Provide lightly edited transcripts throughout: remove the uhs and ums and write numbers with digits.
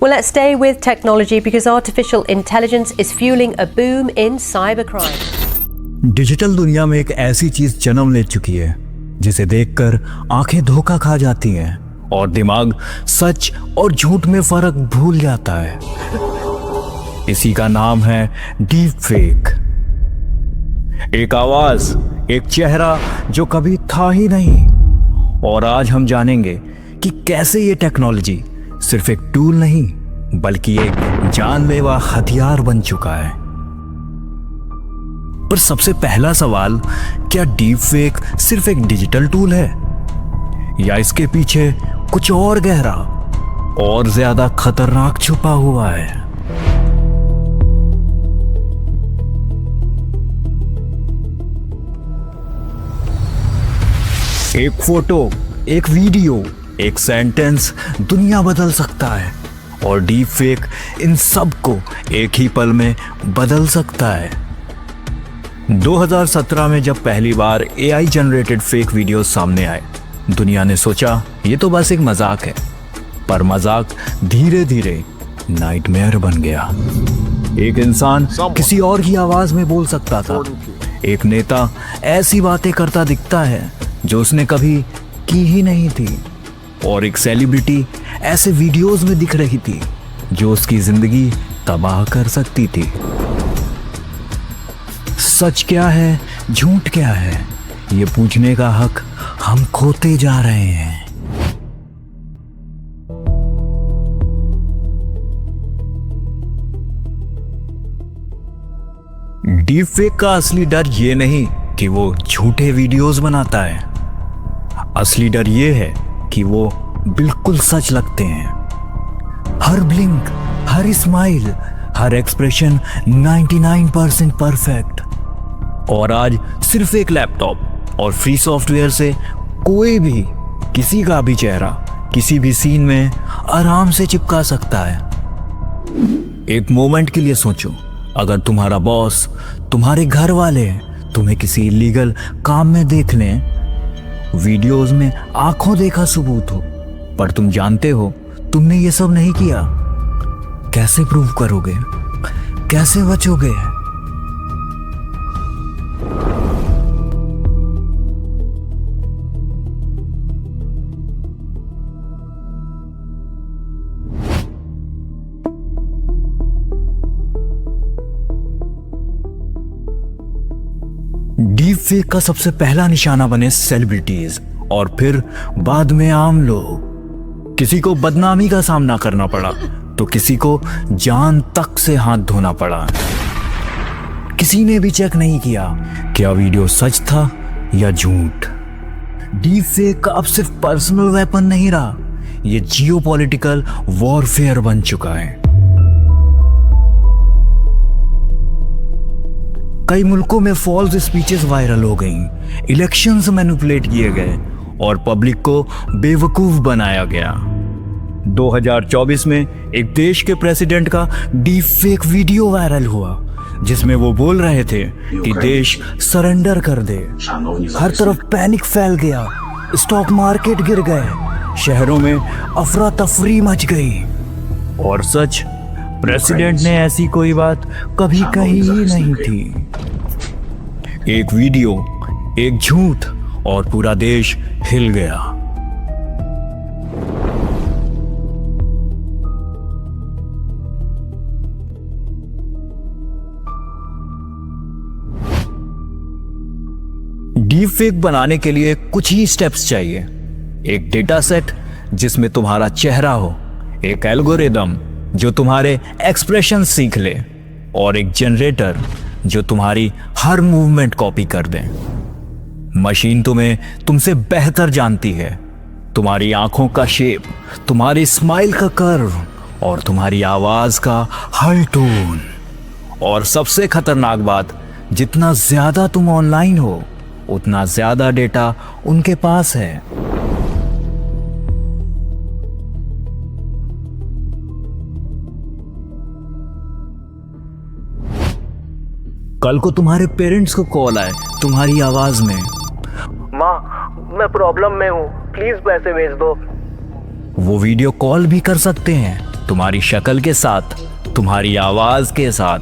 Well, let's stay with technology because artificial intelligence is fueling a boom in cybercrime. Digital दुनिया में एक ऐसी चीज जन्म ले चुकी है जिसे देखकर आंखें धोखा खा जाती हैं और दिमाग सच और झूठ में फर्क भूल जाता है। इसी का नाम है डीप फेक। एक आवाज, एक चेहरा जो कभी था ही नहीं। और आज हम जानेंगे कि कैसे ये टेक्नोलॉजी सिर्फ एक टूल नहीं बल्कि एक जानलेवा हथियार बन चुका है। पर सबसे पहला सवाल, क्या डीप फेक सिर्फ एक डिजिटल टूल है या इसके पीछे कुछ और गहरा और ज्यादा खतरनाक छुपा हुआ है? एक फोटो, एक वीडियो, एक सेंटेंस दुनिया बदल सकता है और डीप फेक इन सब को एक ही पल में बदल सकता है। 2017 में जब पहली बार AI जनरेटेड फेक वीडियोस सामने आए, दुनिया ने सोचा ये तो बस एक मजाक है। पर मजाक धीरे धीरे नाइटमेयर बन गया। एक इंसान किसी और की आवाज में बोल सकता था। एक नेता ऐसी बातें करता दिखता है जो उसने कभी की ही नहीं थी। और एक सेलिब्रिटी ऐसे वीडियोस में दिख रही थी जो उसकी जिंदगी तबाह कर सकती थी। सच क्या है, झूठ क्या है, ये पूछने का हक हम खोते जा रहे हैं। डीप फेक का असली डर ये नहीं कि वो झूठे वीडियोस बनाता है। असली डर ये है कि वो बिल्कुल सच लगते हैं। हर ब्लिंक, हर स्माइल, हर एक्सप्रेशन 99% परफेक्ट। और आज सिर्फ एक लैपटॉप और फ्री सॉफ्टवेयर से कोई भी किसी का भी चेहरा किसी भी सीन में आराम से चिपका सकता है। एक मोमेंट के लिए सोचो, अगर तुम्हारा बॉस, तुम्हारे घर वाले तुम्हें किसी इलीगल काम में देख लें, वीडियोस में आंखों देखा सबूत हो, पर तुम जानते हो तुमने ये सब नहीं किया, कैसे प्रूव करोगे? कैसे बचोगे? डीप फेक का सबसे पहला निशाना बने सेलिब्रिटीज और फिर बाद में आम लोग। किसी को बदनामी का सामना करना पड़ा तो किसी को जान तक से हाथ धोना पड़ा। किसी ने भी चेक नहीं किया क्या वीडियो सच था या झूठ। डीप फेक अब सिर्फ पर्सनल वेपन नहीं रहा, ये जियोपॉलिटिकल वॉरफेयर बन चुका है। कई मुल्कों में फॉल्स स्पीचेस वायरल हो गईं, इलेक्शंस मैनिपुलेट किए गए और पब्लिक को बेवकूफ बनाया गया। 2024 में एक देश के प्रेसिडेंट का डीप फेक वीडियो वायरल हुआ जिसमें वो बोल रहे थे कि देश सरेंडर कर दे। हर तरफ पैनिक फैल गया, स्टॉक मार्केट गिर गए, शहरों में अफरा तफरी मच गई। और सच, प्रेसिडेंट ने ऐसी कोई बात कभी कही ही नहीं थी। एक वीडियो, एक झूठ और पूरा देश हिल गया। डीप फेक बनाने के लिए कुछ ही स्टेप्स चाहिए। एक डेटा सेट जिसमें तुम्हारा चेहरा हो, एक एल्गोरिदम जो तुम्हारे एक्सप्रेशन सीख ले और एक जनरेटर जो तुम्हारी हर मूवमेंट कॉपी कर दे। मशीन तुम्हें तुमसे बेहतर जानती है, तुम्हारी आंखों का शेप, तुम्हारी स्माइल का कर्व और तुम्हारी आवाज का हर टोन। और सबसे खतरनाक बात, जितना ज्यादा तुम ऑनलाइन हो उतना ज्यादा डेटा उनके पास है। कल को तुम्हारे पेरेंट्स को कॉल आए तुम्हारी आवाज में, माँ मैं प्रॉब्लम में हूँ, प्लीज पैसे भेज दो। वो वीडियो कॉल भी कर सकते हैं तुम्हारी शक्ल के साथ, तुम्हारी आवाज के साथ।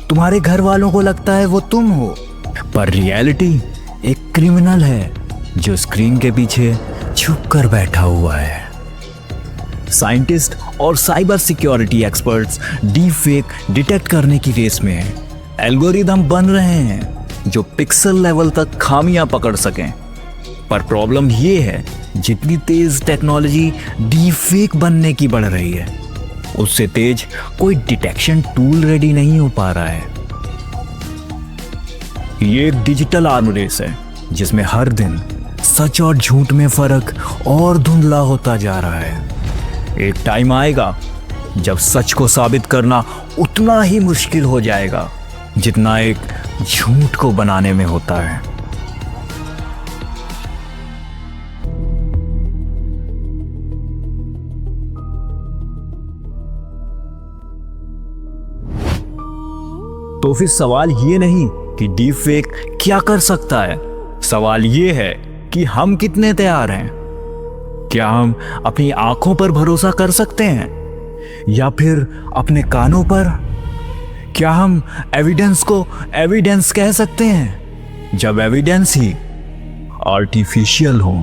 तुम्हारे घर वालों को लगता है वो तुम हो, पर रियलिटी एक क्रिमिनल है जो स्क्रीन के पीछे छुप कर बैठा हुआ है। साइंटिस्ट और cyber security experts deep fake detect करने की रेस में हैं। एल्गोरिदम बन रहे हैं जो पिक्सल लेवल तक खामियां पकड़ सकें। पर प्रॉब्लम ये है, जितनी तेज टेक्नोलॉजी डीप फेक बनने की बढ़ रही है, उससे तेज कोई डिटेक्शन टूल रेडी नहीं हो पा रहा है। ये एक डिजिटल आर्म रेस है जिसमें हर दिन सच और झूठ में फर्क और धुंधला होता जा रहा है। एक टाइम आएगा जब सच को साबित करना उतना ही मुश्किल हो जाएगा जितना एक झूठ को बनाने में होता है। तो फिर सवाल ये नहीं कि डीप फेक क्या कर सकता है, सवाल ये है कि हम कितने तैयार हैं। क्या हम अपनी आंखों पर भरोसा कर सकते हैं या फिर अपने कानों पर? क्या हम एविडेंस को एविडेंस कह सकते हैं जब एविडेंस ही आर्टिफिशियल हो?